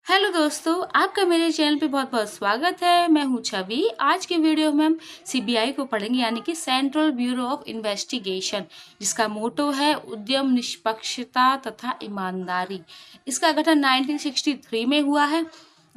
Hello दोस्तों, आपका मेरे चैनल पे बहुत बहुत स्वागत है। मैं हूं छवि। आज के वीडियो में हम सीबीआई को पढ़ेंगे, यानी कि सेंट्रल ब्यूरो ऑफ इन्वेस्टिगेशन, जिसका मोटो है उद्यम, निष्पक्षता तथा ईमानदारी। इसका गठन 1963 में हुआ है।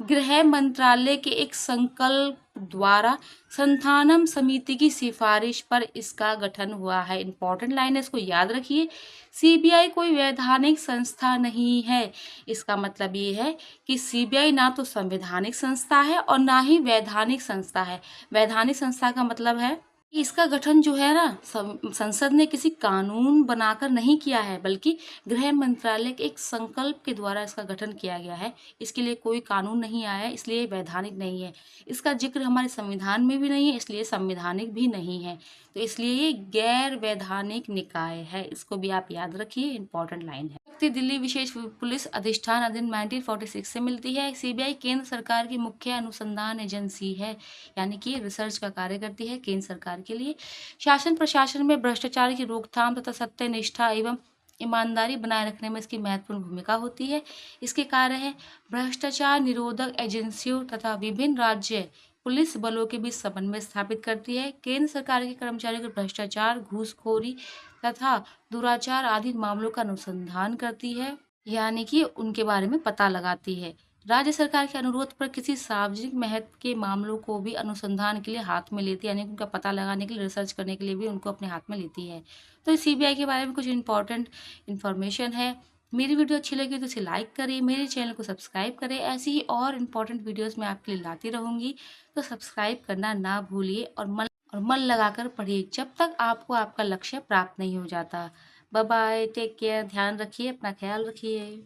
गृह मंत्रालय के एक संकल्प द्वारा संथानम समिति की सिफारिश पर इसका गठन हुआ है। इंपॉर्टेंट लाइन है, इसको याद रखिए। सीबीआई कोई वैधानिक संस्था नहीं है। इसका मतलब ये है कि सीबीआई ना तो संवैधानिक संस्था है और ना ही वैधानिक संस्था है। वैधानिक संस्था का मतलब है कि इसका गठन जो है ना, संसद ने किसी कानून बनाकर नहीं किया है, बल्कि गृह मंत्रालय के एक संकल्प के द्वारा इसका गठन किया गया है। इसके लिए कोई कानून नहीं आया है, इसलिए वैधानिक नहीं है। इसका जिक्र हमारे संविधान में भी नहीं है, इसलिए संवैधानिक भी नहीं है। तो इसलिए ये गैर वैधानिक निकाय है। इसको भी आप याद रखिए, इंपॉर्टेंट लाइन है। दिल्ली विशेष पुलिस अधिष्ठान अधिनियम 1946 से मिलती है। सीबीआई केंद्र सरकार की मुख्य अनुसंधान एजेंसी है, यानी कि रिसर्च का कार्य करती है केंद्र सरकार के लिए। शासन प्रशासन में भ्रष्टाचार की रोकथाम तथा सत्यनिष्ठा एवं ईमानदारी बनाए रखने में इसकी महत्वपूर्ण भूमिका होती है। इसके कार्य है भ्रष्टाचार निरोधक एजेंसियों तथा विभिन्न राज्य पुलिस बलों के बीच समन्वय स्थापित करती है। केंद्र सरकार के कर्मचारियों के भ्रष्टाचार, घूसखोरी तथा दुराचार आदि मामलों का अनुसंधान करती है, यानी कि उनके बारे में पता लगाती है। राज्य सरकार के अनुरोध पर किसी सार्वजनिक महत्व के मामलों को भी अनुसंधान के लिए हाथ में लेती है, यानी उनका पता लगाने के लिए, रिसर्च करने के लिए भी उनको अपने हाथ में लेती है। तो सीबीआई के बारे में कुछ इंपॉर्टेंट इन्फॉर्मेशन है। मेरी वीडियो अच्छी लगी तो इसे लाइक करें, मेरे चैनल को सब्सक्राइब करें। ऐसी ही और इम्पॉर्टेंट वीडियोस मैं आपके लिए लाती रहूँगी, तो सब्सक्राइब करना ना भूलिए और मन लगाकर पढ़िए, जब तक आपको आपका लक्ष्य प्राप्त नहीं हो जाता। बाय बाय, टेक केयर, ध्यान रखिए, अपना ख्याल रखिए।